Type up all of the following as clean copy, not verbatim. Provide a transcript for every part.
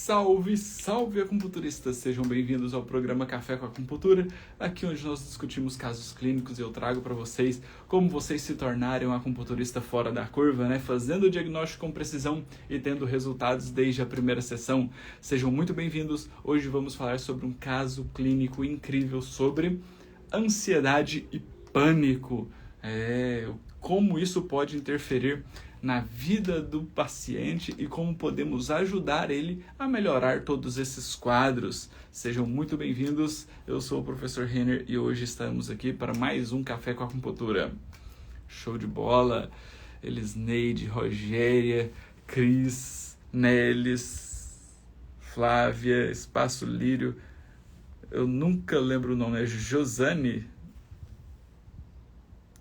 Salve, salve acupunturistas! Sejam bem-vindos ao programa Café com Acupuntura, aqui onde nós discutimos casos clínicos e eu trago para vocês como vocês se tornarem um acupunturista fora da curva, né? Fazendo o diagnóstico com precisão e tendo resultados desde a primeira sessão. Sejam muito bem-vindos. Hoje vamos falar sobre um caso clínico incrível sobre ansiedade e pânico. Como isso pode interferir na vida do paciente e como podemos ajudar ele a melhorar todos esses quadros. Sejam muito bem-vindos, eu sou o professor Renner e hoje estamos aqui para mais um Café com Acupuntura. Show de bola! Elisneide, Rogéria, Cris, Nelis, Flávia, Espaço Lírio, eu nunca lembro o nome, é Josane?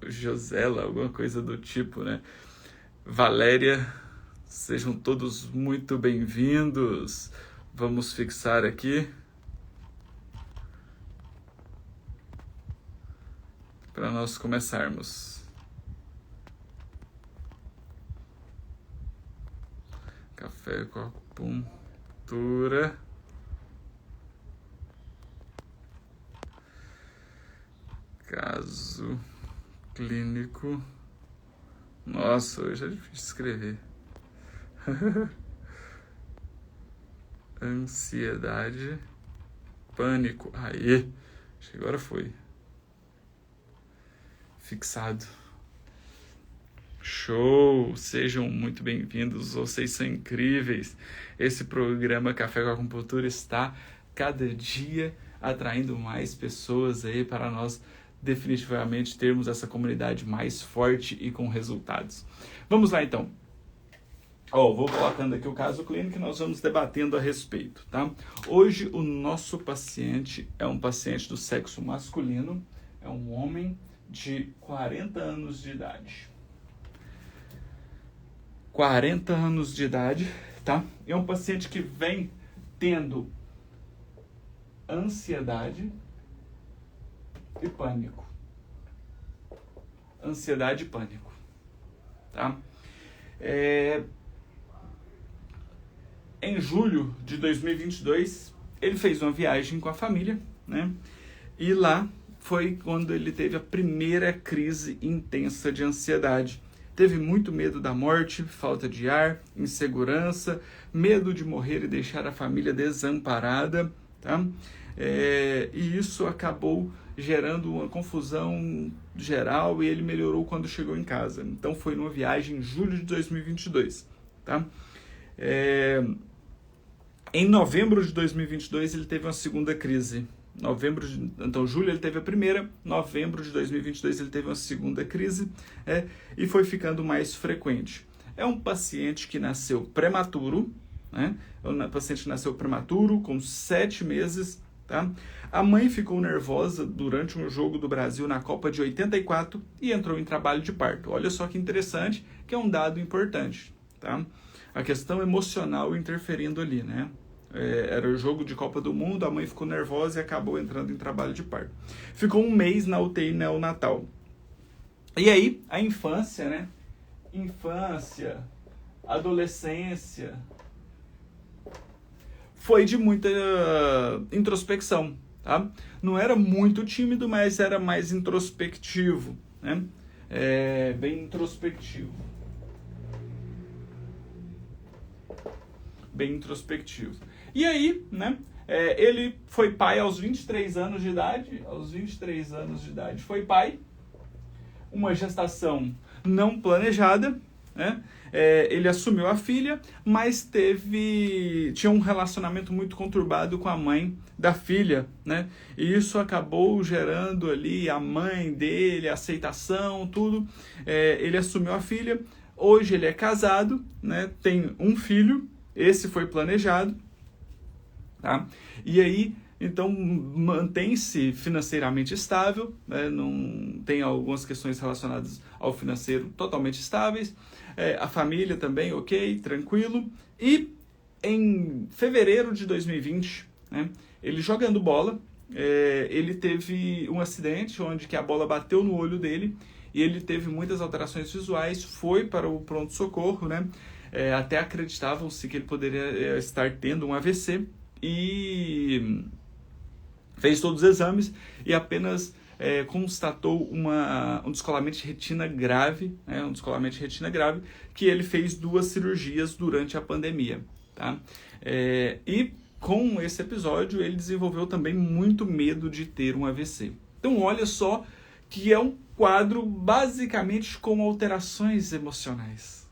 Josela, alguma coisa do tipo, né? Valéria, sejam todos muito bem-vindos. Vamos fixar aqui para nós começarmos. Café com Acupuntura. Caso clínico. Nossa, hoje é difícil escrever. Ansiedade, pânico. Aí, acho que agora foi. Fixado. Show! Sejam muito bem-vindos, vocês são incríveis. Esse programa Café com Acupuntura está cada dia atraindo mais pessoas aí para nós definitivamente termos essa comunidade mais forte e com resultados. Vamos lá então. Vou colocando aqui o caso clínico e nós vamos debatendo a respeito, tá? Hoje o nosso paciente é um paciente do sexo masculino, é um homem de 40 anos de idade. 40 anos de idade, tá? É um paciente que vem tendo ansiedade e pânico. Ansiedade e pânico, tá? Em julho de 2022, ele fez uma viagem com a família, né? E lá foi quando ele teve a primeira crise intensa de ansiedade. Teve muito medo da morte, falta de ar, insegurança, medo de morrer e deixar a família desamparada, tá? E isso acabou gerando uma confusão geral e ele melhorou quando chegou em casa. Então foi numa viagem em julho de 2022, tá? Em novembro de 2022 ele teve uma segunda crise. Então julho ele teve a primeira, novembro de 2022 ele teve uma segunda crise, e foi ficando mais frequente. É um paciente que nasceu prematuro, né? É um paciente que nasceu prematuro, com 7 meses, tá? A mãe ficou nervosa durante um jogo do Brasil na Copa de 84 e entrou em trabalho de parto. Olha só que interessante, que é um dado importante, tá? A questão emocional interferindo ali, né? Era o jogo de Copa do Mundo, a mãe ficou nervosa e acabou entrando em trabalho de parto. Ficou um mês na UTI neonatal. E aí, a infância, né? Infância, adolescência, foi de muita introspecção, tá? Não era muito tímido, mas era mais introspectivo, né? Bem introspectivo. Bem introspectivo. E aí, né? Ele foi pai aos 23 anos de idade. Aos 23 anos de idade foi pai. Uma gestação não planejada, né? Ele assumiu a filha, mas tinha um relacionamento muito conturbado com a mãe da filha, né? E isso acabou gerando ali a mãe dele, a aceitação, tudo. Ele assumiu a filha. Hoje ele é casado, né? Tem um filho. Esse foi planejado, tá? E aí, então, mantém-se financeiramente estável, né? Não tem algumas questões relacionadas ao financeiro totalmente estáveis. A família também, ok, tranquilo. E em fevereiro de 2020, né? Ele jogando bola, ele teve um acidente onde que a bola bateu no olho dele e ele teve muitas alterações visuais, foi para o pronto-socorro, né? até acreditavam-se que ele poderia estar tendo um AVC e fez todos os exames e apenas constatou um descolamento de retina grave, um descolamento de retina grave, que ele fez 2 cirurgias durante a pandemia, tá? E com esse episódio ele desenvolveu também muito medo de ter um AVC. Então olha só que é um quadro basicamente com alterações emocionais,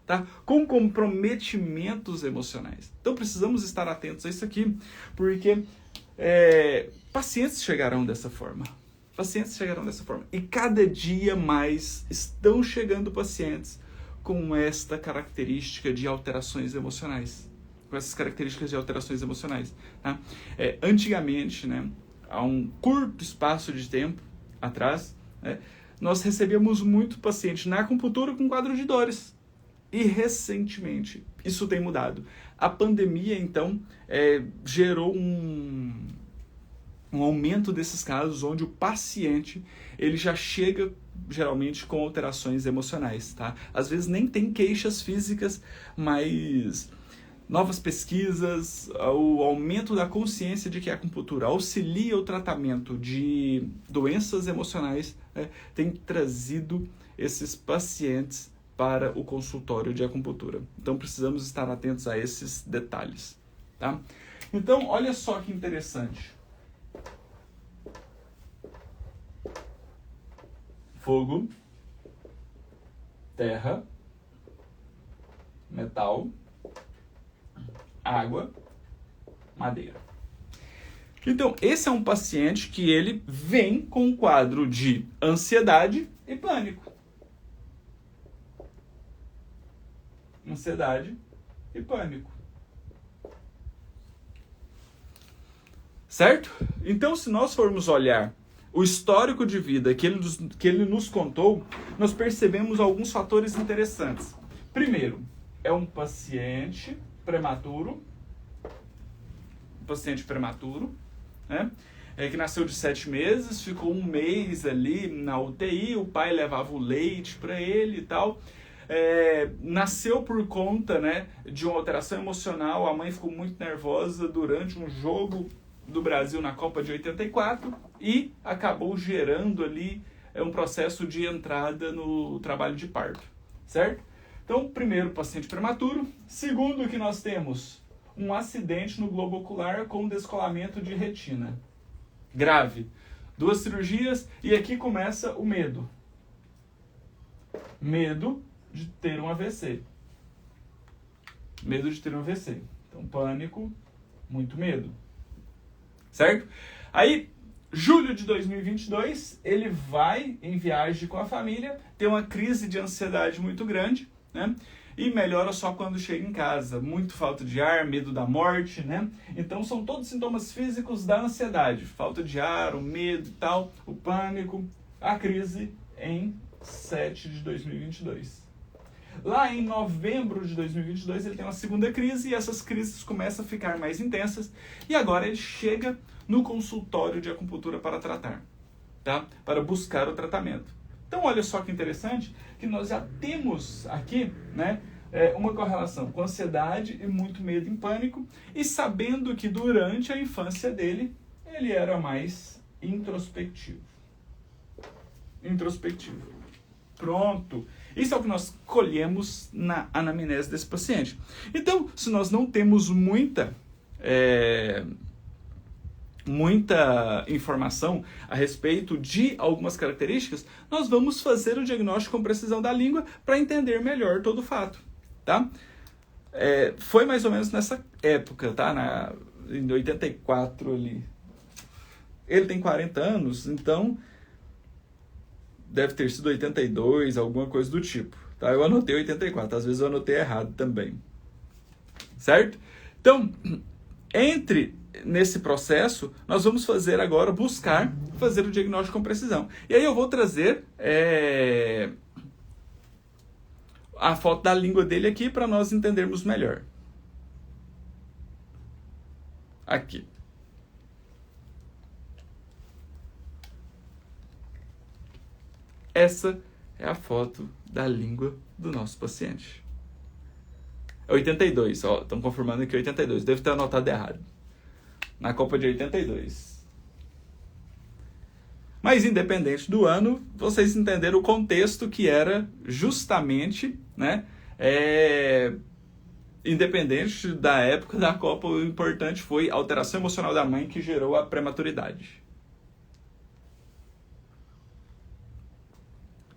tá? Com comprometimentos emocionais. Então precisamos estar atentos a isso aqui, porque pacientes chegarão dessa forma. E cada dia mais estão chegando pacientes com esta característica de alterações emocionais. Tá? Antigamente, né, há um curto espaço de tempo atrás, nós recebíamos muito paciente na acupuntura com quadro de dores. E recentemente isso tem mudado. A pandemia, então, gerou um aumento desses casos onde o paciente ele já chega geralmente com alterações emocionais, tá? Às vezes nem tem queixas físicas, mas novas pesquisas, o aumento da consciência de que a acupuntura auxilia o tratamento de doenças emocionais, tem trazido esses pacientes para o consultório de acupuntura. Então precisamos estar atentos a esses detalhes, tá? Então, olha só que interessante. Fogo, terra, metal, água, madeira. Então, esse é um paciente que ele vem com um quadro de ansiedade e pânico. Certo? Então, se nós formos olhar o histórico de vida que ele nos contou, nós percebemos alguns fatores interessantes. Primeiro, é um paciente prematuro, né? Que nasceu de 7 meses, ficou 1 mês ali na UTI, o pai levava o leite para ele e tal. Nasceu por conta, né, de uma alteração emocional, a mãe ficou muito nervosa durante um jogo do Brasil na Copa de 84 e acabou gerando ali um processo de entrada no trabalho de parto, certo? Então, primeiro, paciente prematuro. Segundo, que nós temos um acidente no globo ocular com descolamento de retina. Grave. 2 cirurgias e aqui começa o medo. Medo de ter um AVC. Então, pânico, muito medo. Certo? Aí, julho de 2022, ele vai em viagem com a família, tem uma crise de ansiedade muito grande, né? E melhora só quando chega em casa. Muito falta de ar, medo da morte, né? Então, são todos sintomas físicos da ansiedade. Falta de ar, o medo e tal, o pânico, a crise em 7 de 2022. Lá em novembro de 2022 ele tem uma segunda crise e essas crises começam a ficar mais intensas e agora ele chega no consultório de acupuntura para tratar, tá? Para buscar o tratamento. Então olha só que interessante que nós já temos aqui, né, uma correlação com ansiedade e muito medo e pânico e sabendo que durante a infância dele ele era mais introspectivo. Pronto. Isso é o que nós colhemos na anamnese desse paciente. Então, se nós não temos muita informação a respeito de algumas características, nós vamos fazer o diagnóstico com precisão da língua para entender melhor todo o fato, tá? Foi mais ou menos nessa época, tá? Em 84 ali. Ele tem 40 anos, então deve ter sido 82, alguma coisa do tipo. Tá? Eu anotei 84, às vezes eu anotei errado também. Certo? Então, nesse processo, nós vamos fazer agora, buscar fazer o diagnóstico com precisão. E aí eu vou trazer a foto da língua dele aqui para nós entendermos melhor. Aqui. Essa é a foto da língua do nosso paciente. É 82, ó, estão confirmando aqui 82. Devo ter anotado errado. Na Copa de 82. Mas independente do ano, vocês entenderam o contexto que era justamente, né? Independente da época da Copa, o importante foi a alteração emocional da mãe que gerou a prematuridade.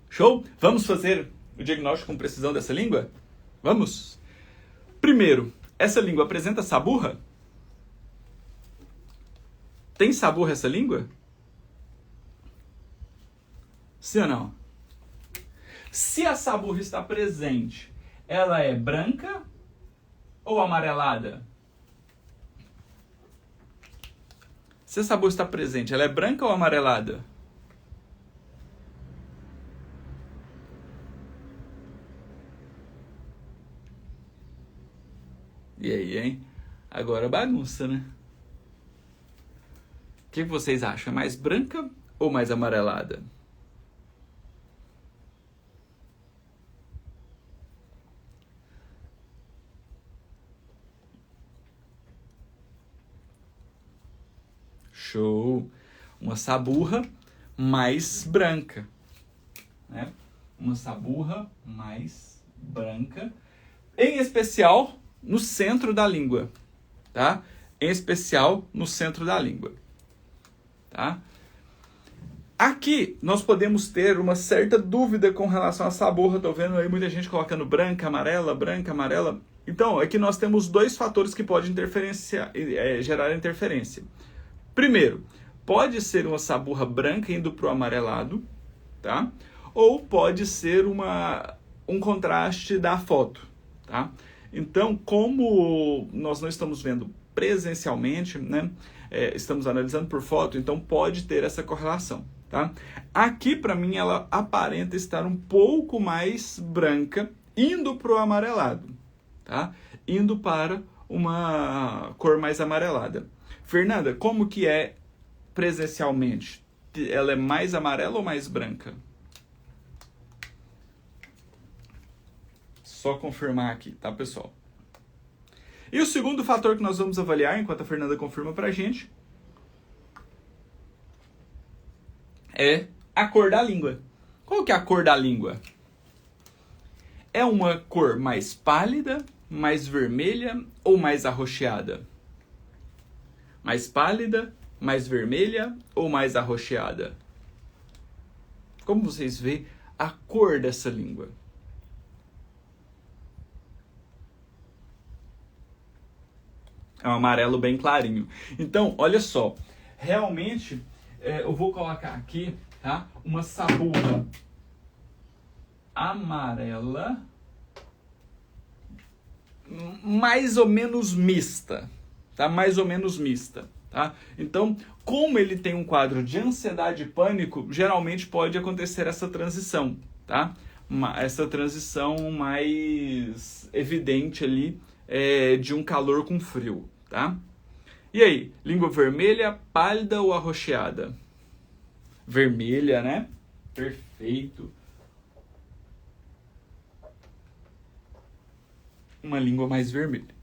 Show? Vamos fazer o diagnóstico com precisão dessa língua? Vamos? Primeiro, essa língua apresenta saburra? Tem saburra essa língua? Sim ou não? Se a saburra está presente, ela é branca ou amarelada? Se a saburra está presente, ela é branca ou amarelada? E aí, hein? Agora bagunça, né? O que vocês acham? É mais branca ou mais amarelada? Show! Uma saburra mais branca, né? Uma saburra mais branca, em especial no centro da língua, tá? Em especial no centro da língua, tá? Aqui nós podemos ter uma certa dúvida com relação à saburra. Tô vendo aí muita gente colocando branca, amarela, branca, amarela. Então, aqui nós temos dois fatores que podem gerar interferência. Primeiro, pode ser uma saburra branca indo para o amarelado, tá? Ou pode ser um contraste da foto, tá? Então, como nós não estamos vendo presencialmente, né? Estamos analisando por foto, então pode ter essa correlação, tá? Aqui, para mim, ela aparenta estar um pouco mais branca, indo para o amarelado, tá? Indo para uma cor mais amarelada. Fernanda, como que é presencialmente? Ela é mais amarela ou mais branca? Só confirmar aqui, tá, pessoal? E o segundo fator que nós vamos avaliar, enquanto a Fernanda confirma pra gente, é a cor da língua. Qual que é a cor da língua? É uma cor mais pálida, mais vermelha ou mais arroxeada? Mais pálida, mais vermelha ou mais arroxeada? Como vocês veem a cor dessa língua? É um amarelo bem clarinho. Então, olha só. Realmente, eu vou colocar aqui, tá? Uma saburra amarela, mais ou menos mista. Tá? Mais ou menos mista. Tá? Então, como ele tem um quadro de ansiedade e pânico, geralmente pode acontecer essa transição. Tá? Essa transição mais evidente ali, de um calor com frio, tá? E aí, língua vermelha, pálida ou arroxeada? Vermelha, né? Perfeito. Uma língua mais vermelha.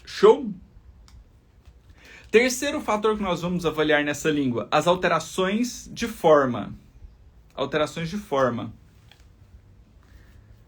Show? Terceiro fator que nós vamos avaliar nessa língua, as alterações de forma. Alterações de forma.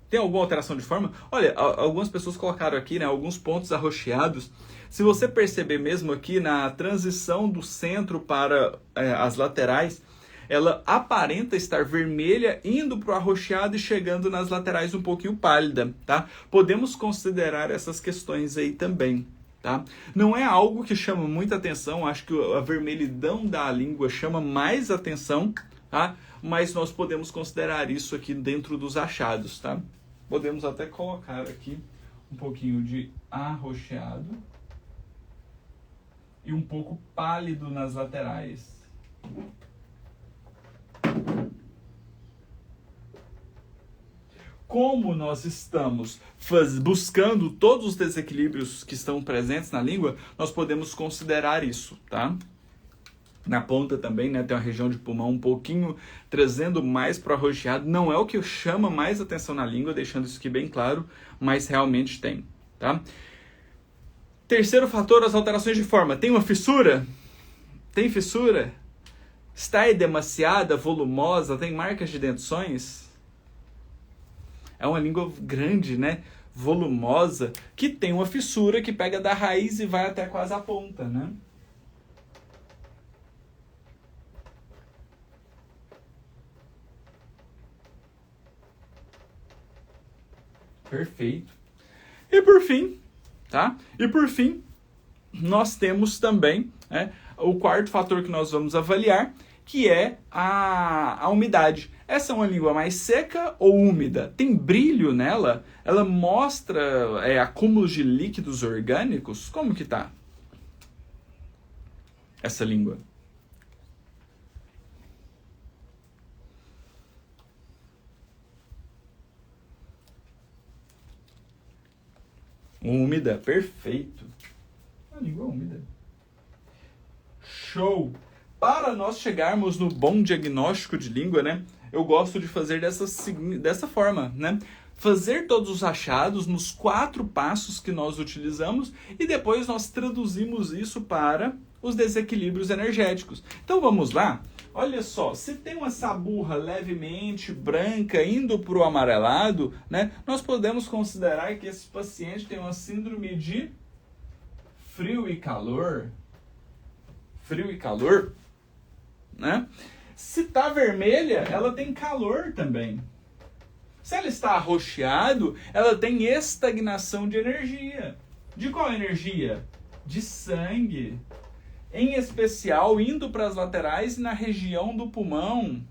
Tem alguma alteração de forma? Olha, algumas pessoas colocaram aqui, né, alguns pontos arroxeados. Se você perceber mesmo aqui na transição do centro para as laterais, ela aparenta estar vermelha, indo para o arroxeado e chegando nas laterais um pouquinho pálida, tá? Podemos considerar essas questões aí também, tá? Não é algo que chama muita atenção, acho que a vermelhidão da língua chama mais atenção, tá? Mas nós podemos considerar isso aqui dentro dos achados, tá? Podemos até colocar aqui um pouquinho de arroxeado e um pouco pálido nas laterais. Como nós estamos buscando todos os desequilíbrios que estão presentes na língua, nós podemos considerar isso, tá? Na ponta também, né, tem uma região de pulmão um pouquinho trazendo mais para o arroxeado. Não é o que chama mais atenção na língua, deixando isso aqui bem claro, mas realmente tem, tá? Terceiro fator, as alterações de forma. Tem uma fissura? Tem fissura? Está demasiada, volumosa, tem marcas de dentições? É uma língua grande, né? Volumosa, que tem uma fissura que pega da raiz e vai até quase a ponta, né? Perfeito. E por fim, tá? E por fim, nós temos também, né, o quarto fator que nós vamos avaliar, que é a umidade. Essa é uma língua mais seca ou úmida? Tem brilho nela? Ela mostra acúmulos de líquidos orgânicos? Como que tá essa língua? Úmida, perfeito. A língua úmida. Show! Para nós chegarmos no bom diagnóstico de língua, né? Eu gosto de fazer dessa forma, né? Fazer todos os achados nos 4 passos que nós utilizamos e depois nós traduzimos isso para os desequilíbrios energéticos. Então vamos lá? Olha só, se tem uma saburra levemente branca indo para o amarelado, né, nós podemos considerar que esse paciente tem uma síndrome de frio e calor. Frio e calor, né? Se está vermelha, ela tem calor também. Se ela está arroxeado, ela tem estagnação de energia. De qual energia? De sangue. Em especial, indo para as laterais e na região do pulmão,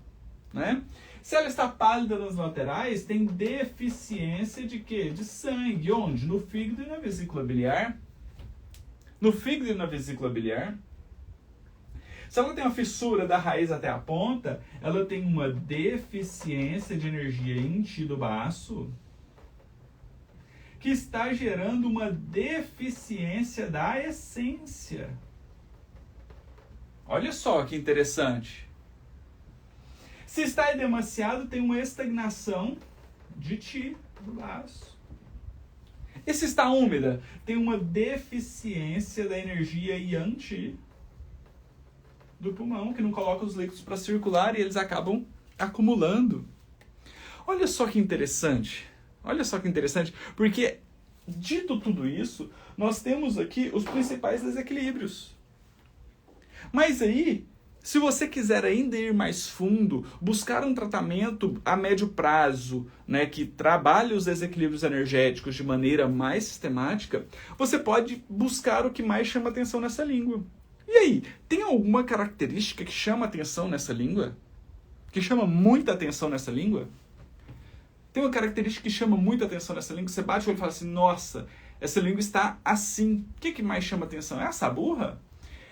né? Se ela está pálida nas laterais, tem deficiência de quê? De sangue. Onde? No fígado e na vesícula biliar. No fígado e na vesícula biliar. Se ela tem uma fissura da raiz até a ponta, ela tem uma deficiência de energia em tecido baço, que está gerando uma deficiência da essência. Olha só que interessante. Se está edemaciado, tem uma estagnação de ti do baço. E se está úmida, tem uma deficiência da energia yang do pulmão, que não coloca os líquidos para circular e eles acabam acumulando. Olha só que interessante. Olha só que interessante, porque dito tudo isso, nós temos aqui os principais desequilíbrios. Mas aí, se você quiser ainda ir mais fundo, buscar um tratamento a médio prazo, né, que trabalhe os desequilíbrios energéticos de maneira mais sistemática, você pode buscar o que mais chama atenção nessa língua. E aí, tem alguma característica que chama atenção nessa língua? Que chama muita atenção nessa língua? Tem uma característica que chama muita atenção nessa língua? Você bate o olho e fala assim, nossa, essa língua está assim. O que mais chama atenção? É a saburra?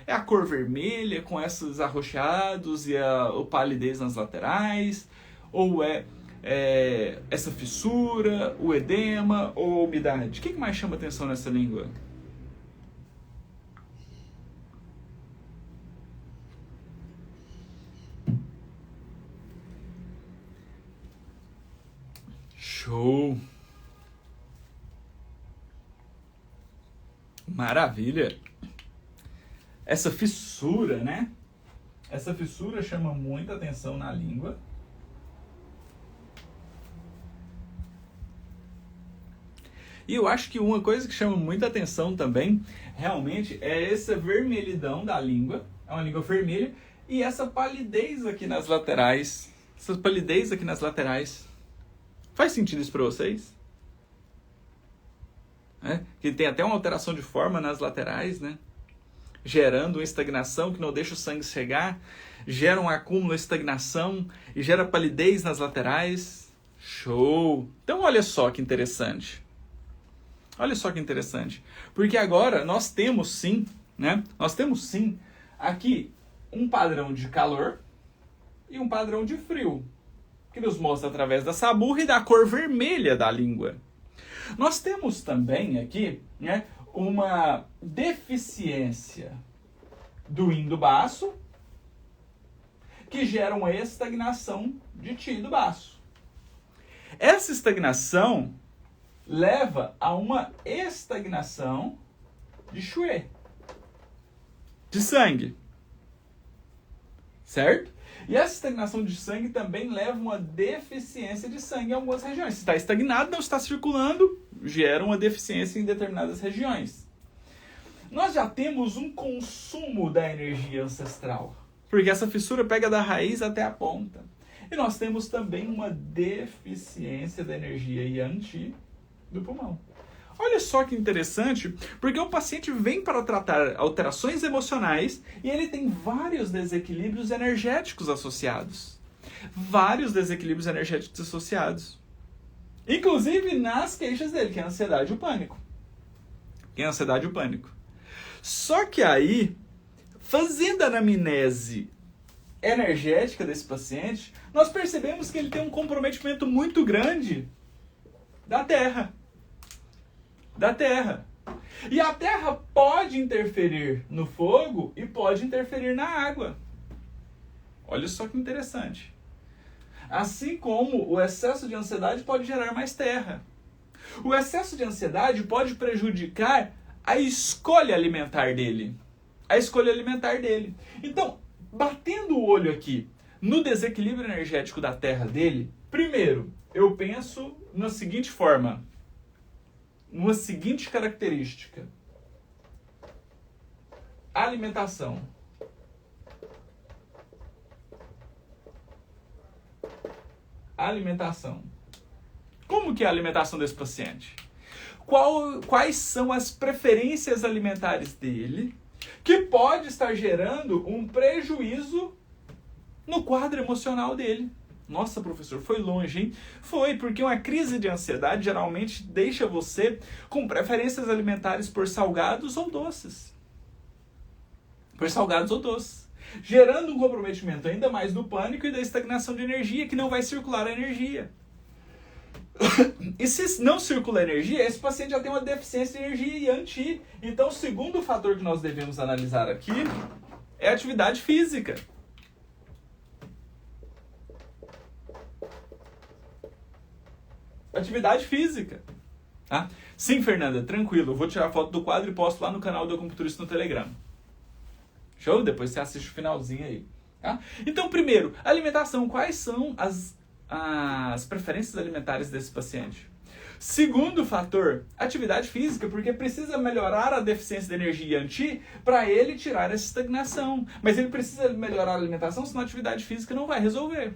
É a cor vermelha com esses arroxeados e a palidez nas laterais? Ou é essa fissura, o edema ou a umidade? O que mais chama atenção nessa língua? Show! Maravilha! Essa fissura, né? Essa fissura chama muita atenção na língua. E eu acho que uma coisa que chama muita atenção também, realmente, é essa vermelhidão da língua. É uma língua vermelha. E essa palidez aqui nas laterais. Essa palidez aqui nas laterais. Faz sentido isso para vocês? Que tem até uma alteração de forma nas laterais, né? Gerando uma estagnação que não deixa o sangue chegar, gera um acúmulo, estagnação e gera palidez nas laterais. Show! Então olha só que interessante. Olha só que interessante. Porque agora nós temos sim, né? Nós temos sim aqui um padrão de calor e um padrão de frio, que nos mostra através da saburra e da cor vermelha da língua. Nós temos também aqui, né, uma deficiência do yin do baço que gera uma estagnação de Qi do baço. Essa estagnação leva a uma estagnação de Xue, de sangue. Certo? E essa estagnação de sangue também leva a uma deficiência de sangue em algumas regiões. Se está estagnado, não está circulando, gera uma deficiência em determinadas regiões. Nós já temos um consumo da energia ancestral, porque essa fissura pega da raiz até a ponta. E nós temos também uma deficiência da energia Yang-Qi do pulmão. Olha só que interessante, porque o paciente vem para tratar alterações emocionais e ele tem vários desequilíbrios energéticos associados. Vários desequilíbrios energéticos associados. Inclusive nas queixas dele, que é a ansiedade e o pânico. Que é a ansiedade e o pânico. Só que aí, fazendo a anamnese energética desse paciente, nós percebemos que ele tem um comprometimento muito grande da Terra. Da Terra. E a Terra pode interferir no fogo e pode interferir na água. Olha só que interessante. Assim como o excesso de ansiedade pode gerar mais terra. O excesso de ansiedade pode prejudicar a escolha alimentar dele. A escolha alimentar dele. Então, batendo o olho aqui no desequilíbrio energético da Terra dele, primeiro, eu penso na seguinte forma. Uma seguinte característica. Alimentação. Alimentação. Como que é a alimentação desse paciente? Quais são as preferências alimentares dele que pode estar gerando um prejuízo no quadro emocional dele? Nossa, professor, foi longe, hein? Foi, porque uma crise de ansiedade geralmente deixa você com preferências alimentares por salgados ou doces. Por salgados ou doces. Gerando um comprometimento ainda mais do pânico e da estagnação de energia, que não vai circular a energia. E se não circula a energia, esse paciente já tem uma deficiência de energia Yang-Qi. Então, o segundo fator que nós devemos analisar aqui é a atividade física. Atividade física. Tá? Sim, Fernanda, tranquilo. Eu vou tirar a foto do quadro e posto lá no canal do Acupunturista no Telegram. Show? Depois você assiste o finalzinho aí. Tá? Então, primeiro, alimentação. Quais são as preferências alimentares desse paciente? Segundo fator, atividade física, porque precisa melhorar a deficiência de energia Yang-Qi para ele tirar essa estagnação. Mas ele precisa melhorar a alimentação, senão a atividade física não vai resolver.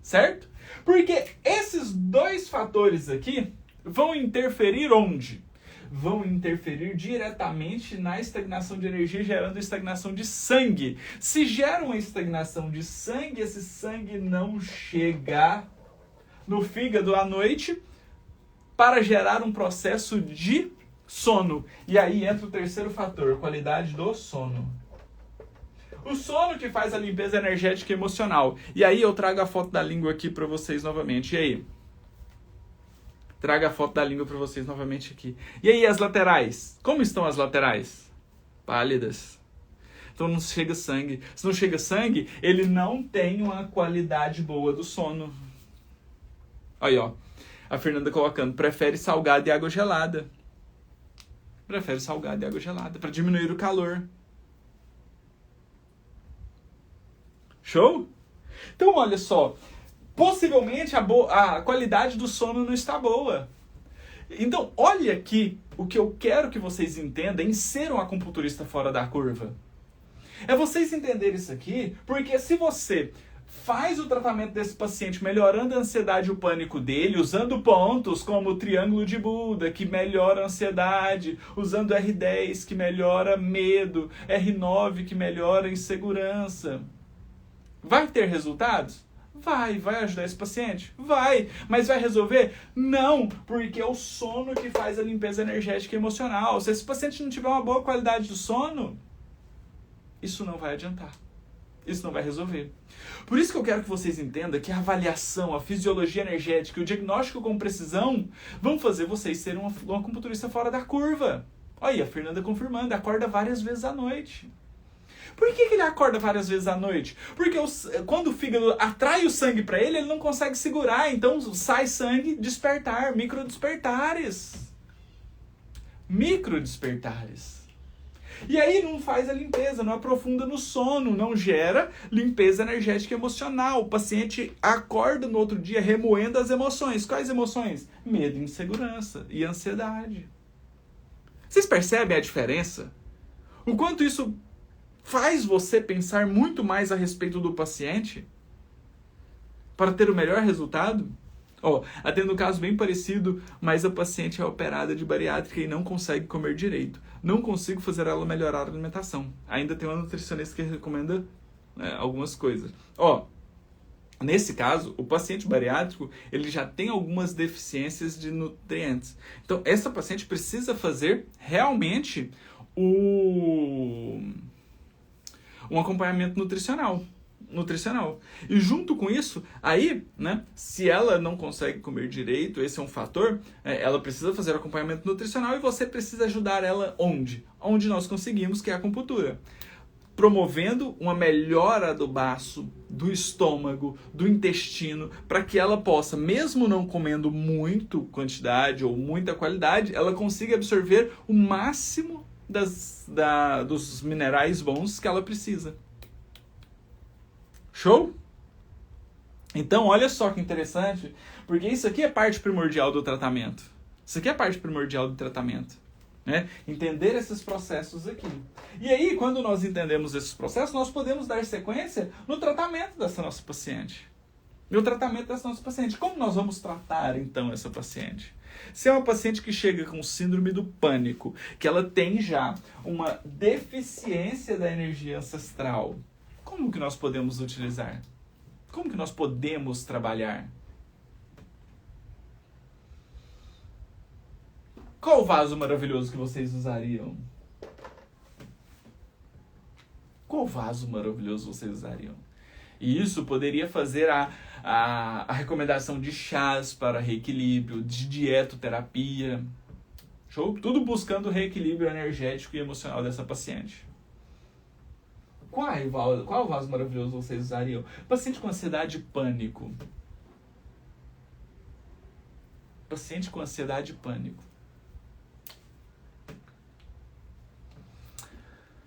Certo? Porque esses dois fatores aqui vão interferir onde? Vão interferir diretamente na estagnação de energia, gerando estagnação de sangue. Se gera uma estagnação de sangue, esse sangue não chega no fígado à noite para gerar um processo de sono. E aí entra o terceiro fator, qualidade do sono. O sono que faz a limpeza energética e emocional. E aí eu trago a foto da língua aqui para vocês novamente. E aí? Traga a foto da língua para vocês novamente aqui. E aí as laterais? Como estão as laterais? Pálidas. Então não chega sangue. Se não chega sangue, ele não tem uma qualidade boa do sono. Aí, ó. A Fernanda colocando, prefere salgado e água gelada. Prefere salgado e água gelada para diminuir o calor. Show? Então, olha só. Possivelmente a qualidade do sono não está boa. Então, olha aqui o que eu quero que vocês entendam em ser um acupunturista fora da curva. É vocês entenderem isso aqui, porque se você faz o tratamento desse paciente melhorando a ansiedade e o pânico dele, usando pontos como o triângulo de Buda, que melhora a ansiedade, usando R10, que melhora medo, R9, que melhora a insegurança. Vai ter resultados? Vai ajudar esse paciente? Vai, mas vai resolver? Não, porque é o sono que faz a limpeza energética e emocional. Se esse paciente não tiver uma boa qualidade do sono, isso não vai adiantar. Isso não vai resolver. Por isso que eu quero que vocês entendam que a avaliação, a fisiologia energética e o diagnóstico com precisão vão fazer vocês serem um acupunturista fora da curva. Olha aí, a Fernanda confirmando, acorda várias vezes à noite. Por que ele acorda várias vezes à noite? Porque quando o fígado atrai o sangue para ele não consegue segurar. Então sai sangue, despertar, microdespertares. Microdespertares. E aí não faz a limpeza, não aprofunda no sono, não gera limpeza energética e emocional. O paciente acorda no outro dia remoendo as emoções. Quais emoções? Medo, insegurança e ansiedade. Vocês percebem a diferença? O quanto isso faz você pensar muito mais a respeito do paciente para ter o melhor resultado? Atendo um caso bem parecido, mas a paciente é operada de bariátrica e não consegue comer direito. Não consigo fazer ela melhorar a alimentação. Ainda tem uma nutricionista que recomenda algumas coisas. Nesse caso, o paciente bariátrico, ele já tem algumas deficiências de nutrientes. Então, essa paciente precisa fazer realmente um acompanhamento nutricional. E junto com isso, aí, né, se ela não consegue comer direito, esse é um fator, ela precisa fazer acompanhamento nutricional e você precisa ajudar ela onde? Onde nós conseguimos, que é a acupuntura. Promovendo uma melhora do baço, do estômago, do intestino, para que ela possa, mesmo não comendo muito quantidade ou muita qualidade, ela consiga absorver o máximo dos minerais bons que ela precisa. Show? Então, olha só que interessante, porque isso aqui é parte primordial do tratamento. Isso aqui é parte primordial do tratamento. Né? Entender esses processos aqui. E aí, quando nós entendemos esses processos, nós podemos dar sequência no tratamento dessa nossa paciente. Como nós vamos tratar, então, essa paciente? Se é uma paciente que chega com síndrome do pânico, que ela tem já uma deficiência da energia ancestral, como que nós podemos utilizar? Como que nós podemos trabalhar? Qual vaso maravilhoso que vocês usariam? Qual vaso maravilhoso vocês usariam? E isso poderia fazer a recomendação de chás para reequilíbrio, de dietoterapia. Show? Tudo buscando o reequilíbrio energético e emocional dessa paciente. Qual vaso maravilhoso vocês usariam? Paciente com ansiedade e pânico. Paciente com ansiedade e pânico.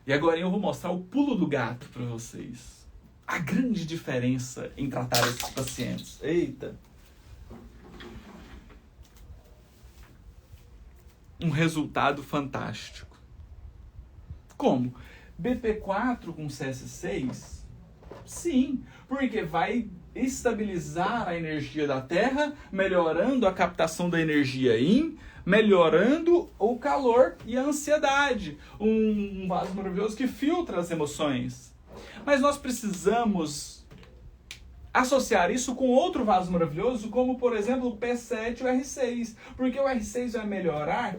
E agora eu vou mostrar o pulo do gato para vocês. A grande diferença em tratar esses pacientes. Eita! Um resultado fantástico. Como? BP4 com CS6? Sim, porque vai estabilizar a energia da Terra, melhorando a captação da energia Yin, melhorando o calor e a ansiedade. Um vaso maravilhoso que filtra as emoções. Mas nós precisamos associar isso com outro vaso maravilhoso, como, por exemplo, o P7 e o R6. Porque o R6 vai melhorar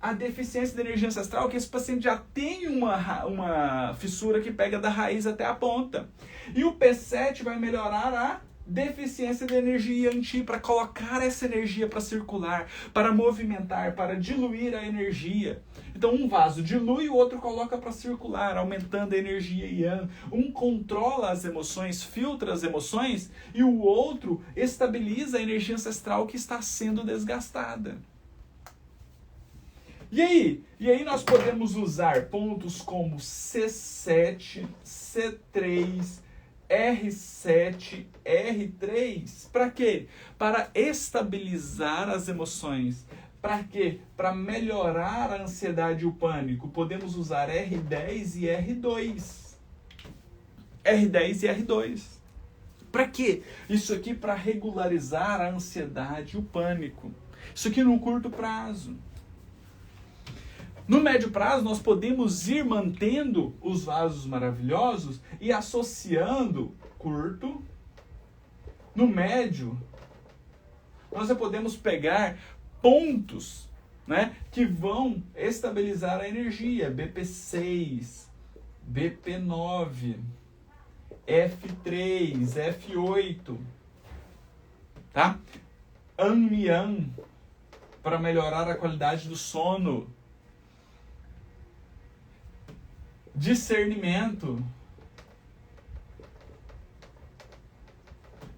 a deficiência da energia ancestral, que esse paciente já tem uma fissura que pega da raiz até a ponta. E o P7 vai melhorar a deficiência da energia Yang para colocar essa energia para circular, para movimentar, para diluir a energia. Então um vaso dilui, o outro coloca para circular, aumentando a energia Yang. Um controla as emoções, filtra as emoções, e o outro estabiliza a energia ancestral que está sendo desgastada. E aí nós podemos usar pontos como C7, C3, R7, R3. Para quê? Para estabilizar as emoções. Para quê? Para melhorar a ansiedade e o pânico. Podemos usar R10 e R2. R10 e R2. Para quê? Isso aqui para regularizar a ansiedade e o pânico. Isso aqui no curto prazo. No médio prazo, nós podemos ir mantendo os vasos maravilhosos e associando curto. No médio, nós já podemos pegar pontos, né, que vão estabilizar a energia. BP6, BP9, F3, F8. Tá? An-Yang, para melhorar a qualidade do sono. discernimento,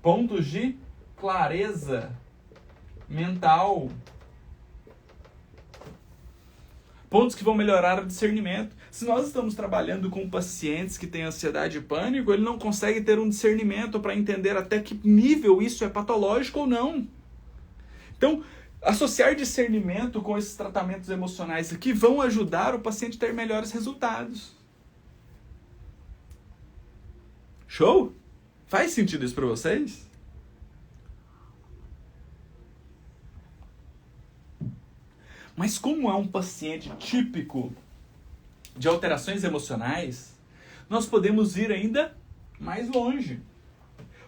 pontos de clareza mental, pontos que vão melhorar o discernimento. Se nós estamos trabalhando com pacientes que têm ansiedade e pânico, ele não consegue ter um discernimento para entender até que nível isso é patológico ou não. Então, associar discernimento com esses tratamentos emocionais aqui vão ajudar o paciente a ter melhores resultados. Show? Faz sentido isso para vocês? Mas como é um paciente típico de alterações emocionais, nós podemos ir ainda mais longe.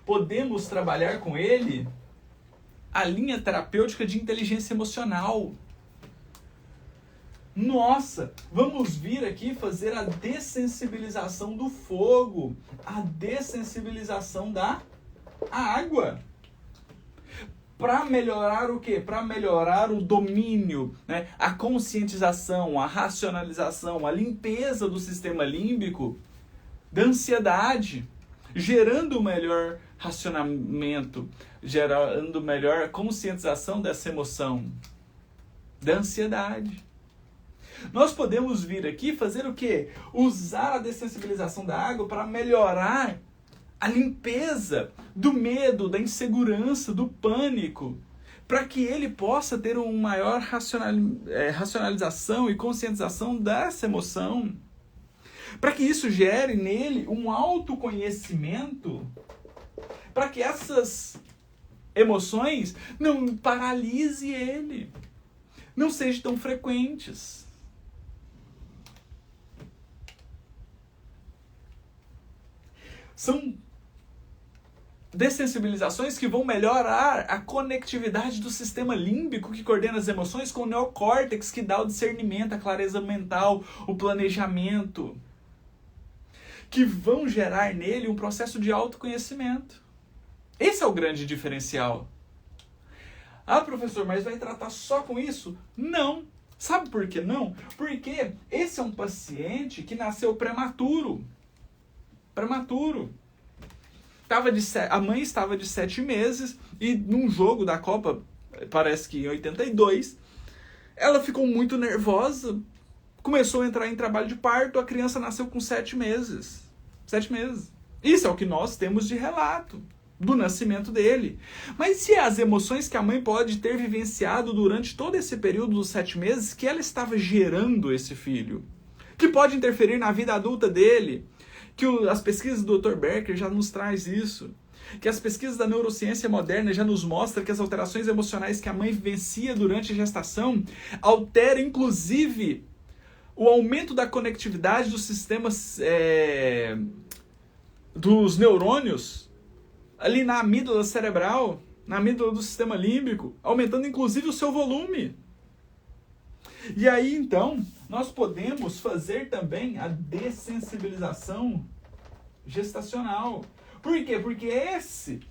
Podemos trabalhar com ele a linha terapêutica de inteligência emocional. Nossa, vamos vir aqui fazer a dessensibilização do fogo, a dessensibilização da água. Para melhorar o quê? Para melhorar o domínio, né? A conscientização, a racionalização, a limpeza do sistema límbico da ansiedade, gerando melhor racionamento, gerando melhor conscientização dessa emoção, da ansiedade. Nós podemos vir aqui fazer o quê? Usar a dessensibilização da água para melhorar a limpeza do medo, da insegurança, do pânico, para que ele possa ter uma maior racionalização e conscientização dessa emoção, para que isso gere nele um autoconhecimento, para que essas emoções não paralisem ele, não sejam tão frequentes. São dessensibilizações que vão melhorar a conectividade do sistema límbico que coordena as emoções com o neocórtex que dá o discernimento, a clareza mental, o planejamento, que vão gerar nele um processo de autoconhecimento. Esse é o grande diferencial. Ah, professor, mas vai tratar só com isso? Não. Sabe por que não? Porque esse é um paciente que nasceu prematuro. A mãe estava de 7 meses e num jogo da Copa, parece que em 82, ela ficou muito nervosa, começou a entrar em trabalho de parto, a criança nasceu com 7 meses. 7 meses. Isso é o que nós temos de relato do nascimento dele. Mas se as emoções que a mãe pode ter vivenciado durante todo esse período dos 7 meses que ela estava gerando esse filho, que pode interferir na vida adulta dele, que as pesquisas do Dr. Becker já nos traz isso, que as pesquisas da neurociência moderna já nos mostram que as alterações emocionais que a mãe vivencia durante a gestação alteram, inclusive, o aumento da conectividade dos sistemas dos neurônios ali na amígdala cerebral, na amígdala do sistema límbico, aumentando, inclusive, o seu volume. E aí, então, nós podemos fazer também a dessensibilização gestacional. Por quê? Porque esse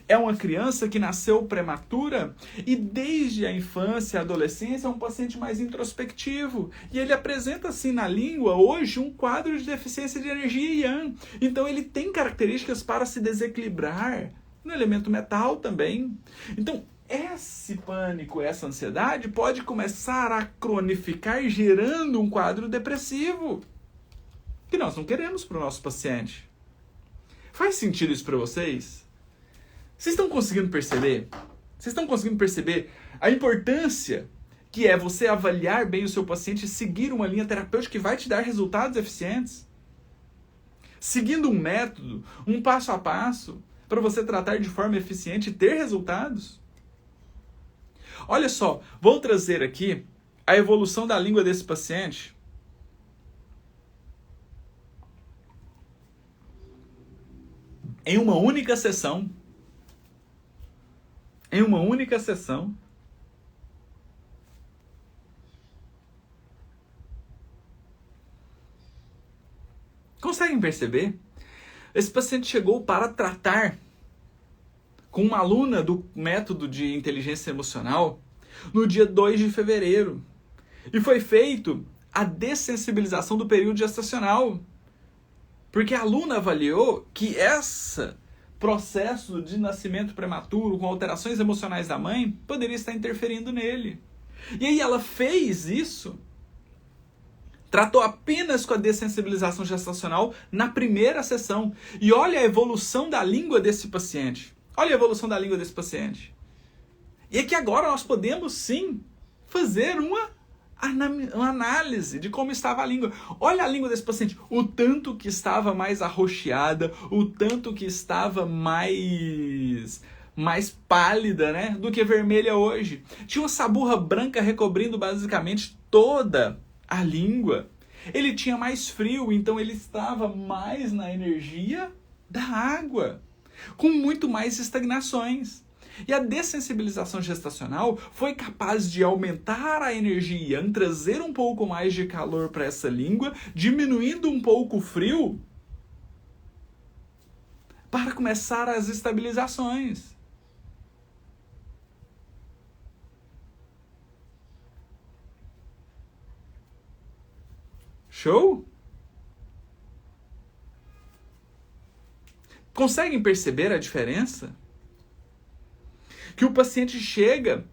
é uma criança que nasceu prematura e desde a infância e a adolescência é um paciente mais introspectivo. E ele apresenta, assim, na língua, hoje, um quadro de deficiência de energia yang. Então, ele tem características para se desequilibrar no elemento metal também. Então, esse pânico, essa ansiedade pode começar a cronificar, gerando um quadro depressivo que nós não queremos para o nosso paciente. Faz sentido isso para vocês? Vocês estão conseguindo perceber? Vocês estão conseguindo perceber a importância que é você avaliar bem o seu paciente e seguir uma linha terapêutica que vai te dar resultados eficientes? Seguindo um método, um passo a passo, para você tratar de forma eficiente e ter resultados? Olha só, vou trazer aqui a evolução da língua desse paciente. Em uma única sessão. Conseguem perceber? Esse paciente chegou para tratar com uma aluna do método de inteligência emocional no dia 2 de fevereiro. E foi feito a dessensibilização do período gestacional. Porque a aluna avaliou que esse processo de nascimento prematuro, com alterações emocionais da mãe, poderia estar interferindo nele. E aí ela fez isso, tratou apenas com a dessensibilização gestacional na primeira sessão. E olha a evolução da língua desse paciente. Olha a evolução da língua desse paciente. E é que agora nós podemos sim fazer uma análise de como estava a língua. Olha a língua desse paciente. O tanto que estava mais arroxeada, o tanto que estava mais pálida, né, do que vermelha hoje. Tinha uma saburra branca recobrindo basicamente toda a língua. Ele tinha mais frio, então ele estava mais na energia da água, com muito mais estagnações. E a dessensibilização gestacional foi capaz de aumentar a energia, trazer um pouco mais de calor para essa língua, diminuindo um pouco o frio, para começar as estabilizações. Show? Conseguem perceber a diferença? Que o paciente chega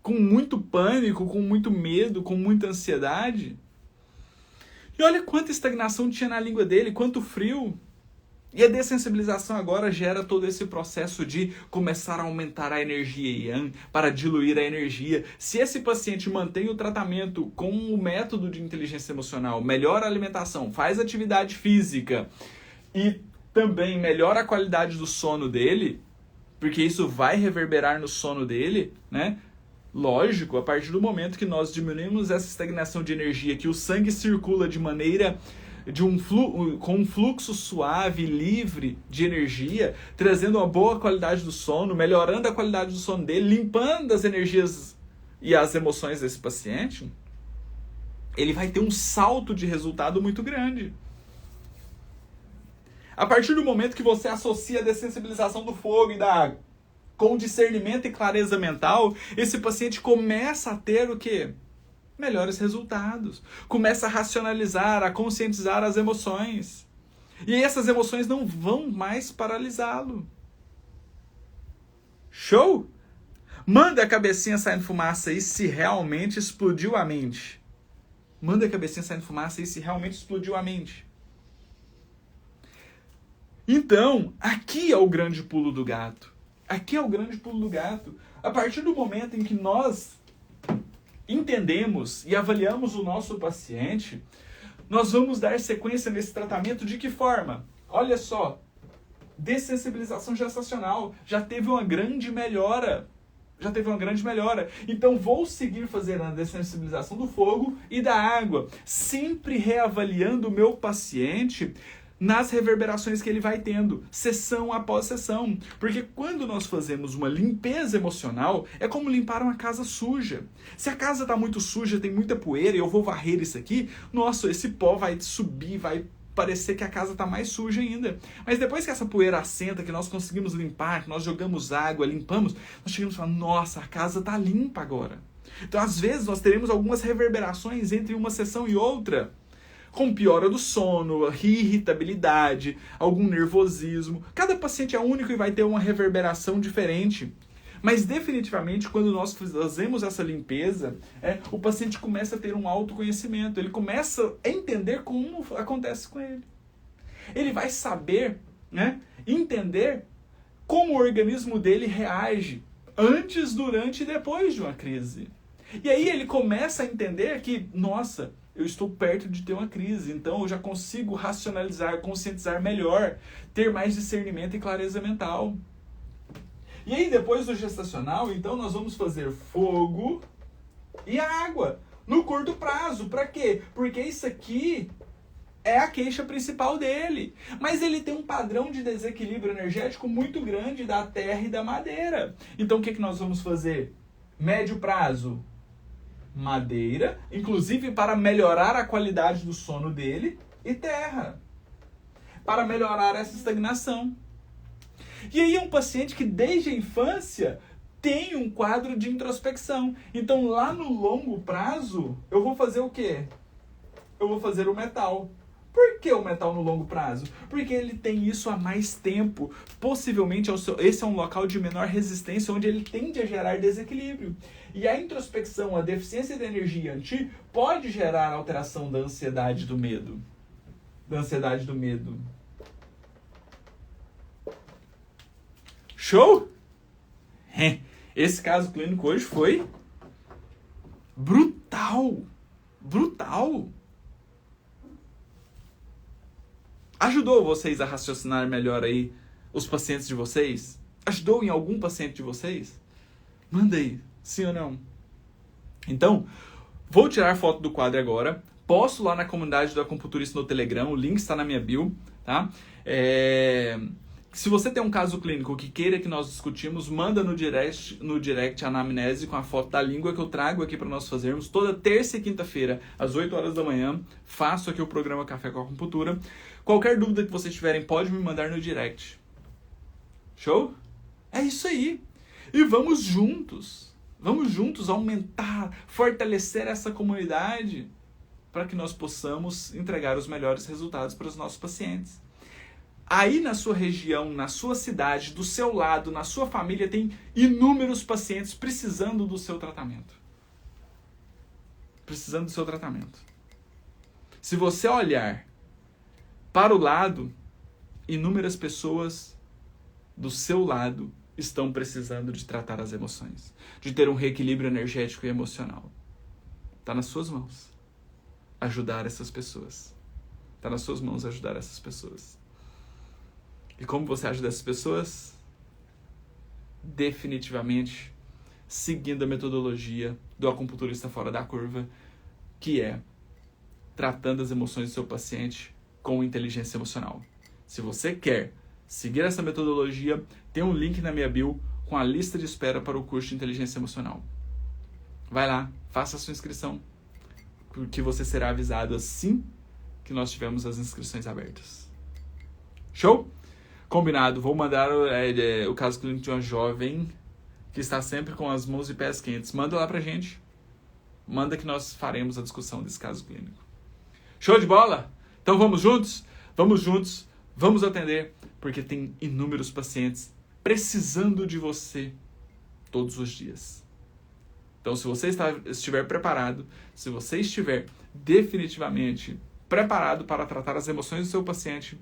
com muito pânico, com muito medo, com muita ansiedade. E olha quanta estagnação tinha na língua dele, quanto frio. E a dessensibilização agora gera todo esse processo de começar a aumentar a energia yang para diluir a energia. Se esse paciente mantém o tratamento com o método de inteligência emocional, melhora a alimentação, faz atividade física e também melhora a qualidade do sono dele, porque isso vai reverberar no sono dele, né? Lógico, a partir do momento que nós diminuímos essa estagnação de energia, que o sangue circula de maneira com um fluxo suave, livre de energia, trazendo uma boa qualidade do sono, melhorando a qualidade do sono dele, limpando as energias e as emoções desse paciente, ele vai ter um salto de resultado muito grande. A partir do momento que você associa a dessensibilização do fogo e da água com discernimento e clareza mental, esse paciente começa a ter o quê? Melhores resultados. Começa a racionalizar, a conscientizar as emoções. E essas emoções não vão mais paralisá-lo. Show? Manda a cabecinha saindo fumaça aí se realmente explodiu a mente. Manda a cabecinha saindo fumaça aí se realmente explodiu a mente. Então, aqui é o grande pulo do gato. Aqui é o grande pulo do gato. A partir do momento em que nós entendemos e avaliamos o nosso paciente, nós vamos dar sequência nesse tratamento de que forma? Olha só, dessensibilização gestacional já teve uma grande melhora. Então vou seguir fazendo a dessensibilização do fogo e da água, sempre reavaliando o meu paciente nas reverberações que ele vai tendo, sessão após sessão. Porque quando nós fazemos uma limpeza emocional, é como limpar uma casa suja. Se a casa está muito suja, tem muita poeira, e eu vou varrer isso aqui, nossa, esse pó vai subir, vai parecer que a casa está mais suja ainda. Mas depois que essa poeira assenta, que nós conseguimos limpar, que nós jogamos água, limpamos, nós chegamos e falamos, nossa, a casa está limpa agora. Então, às vezes, nós teremos algumas reverberações entre uma sessão e outra, com piora do sono, irritabilidade, algum nervosismo. Cada paciente é único e vai ter uma reverberação diferente. Mas definitivamente, quando nós fazemos essa limpeza, o paciente começa a ter um autoconhecimento. Ele começa a entender como acontece com ele. Ele vai saber, né, entender como o organismo dele reage antes, durante e depois de uma crise. E aí ele começa a entender que, nossa, eu estou perto de ter uma crise, então eu já consigo racionalizar, conscientizar melhor, ter mais discernimento e clareza mental. E aí depois do gestacional, então nós vamos fazer fogo e água, no curto prazo. Para quê? Porque isso aqui é a queixa principal dele. Mas ele tem um padrão de desequilíbrio energético muito grande da terra e da madeira. Então o que nós vamos fazer? Médio prazo, madeira, inclusive para melhorar a qualidade do sono dele, e terra, para melhorar essa estagnação. E aí é um paciente que desde a infância tem um quadro de introspecção. Então lá no longo prazo, eu vou fazer o quê? Eu vou fazer o metal. Por que o mental no longo prazo? Porque ele tem isso há mais tempo. Possivelmente esse é um local de menor resistência, onde ele tende a gerar desequilíbrio. E a introspecção, a deficiência de energia em ti, pode gerar alteração da ansiedade do medo. Da ansiedade do medo. Show? Esse caso clínico hoje foi brutal. Brutal. Ajudou vocês a raciocinar melhor aí os pacientes de vocês? Ajudou em algum paciente de vocês? Manda aí, sim ou não? Então, vou tirar foto do quadro agora. Posto lá na comunidade do Acupunturista no Telegram. O link está na minha bio, tá? Se você tem um caso clínico que queira que nós discutimos, manda no direct a anamnese com a foto da língua que eu trago aqui para nós fazermos. Toda terça e quinta-feira, às 8 horas da manhã, faço aqui o programa Café com Acupuntura. Qualquer dúvida que vocês tiverem, pode me mandar no direct. Show? É isso aí. E vamos juntos aumentar, fortalecer essa comunidade para que nós possamos entregar os melhores resultados para os nossos pacientes. Aí na sua região, na sua cidade, do seu lado, na sua família, tem inúmeros pacientes precisando do seu tratamento. Precisando do seu tratamento. Se você olhar para o lado, inúmeras pessoas do seu lado estão precisando de tratar as emoções, de ter um reequilíbrio energético e emocional. Está nas suas mãos ajudar essas pessoas. Está nas suas mãos ajudar essas pessoas. E como você ajuda essas pessoas? Definitivamente seguindo a metodologia do acupunturista fora da curva, que é tratando as emoções do seu paciente com inteligência emocional. Se você quer seguir essa metodologia, tem um link na minha bio com a lista de espera para o curso de inteligência emocional. Vai lá, faça a sua inscrição, porque você será avisado assim que nós tivermos as inscrições abertas. Show? Combinado. Vou mandar o caso clínico de uma jovem que está sempre com as mãos e pés quentes. Manda lá pra gente. Manda que nós faremos a discussão desse caso clínico. Show de bola? Então vamos juntos? Vamos juntos. Vamos atender, porque tem inúmeros pacientes precisando de você todos os dias. Então, se você estiver preparado, se você estiver definitivamente preparado para tratar as emoções do seu paciente,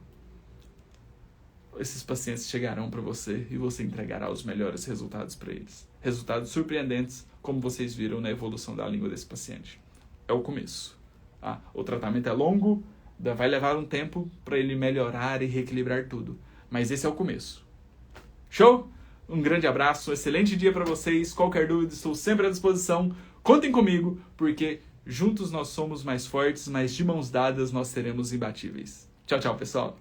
esses pacientes chegarão para você e você entregará os melhores resultados para eles. Resultados surpreendentes, como vocês viram na evolução da língua desse paciente. É o começo. O tratamento é longo, vai levar um tempo para ele melhorar e reequilibrar tudo. Mas esse é o começo. Show? Um grande abraço, um excelente dia para vocês. Qualquer dúvida, estou sempre à disposição. Contem comigo, porque juntos nós somos mais fortes, mas de mãos dadas nós seremos imbatíveis. Tchau, tchau, pessoal.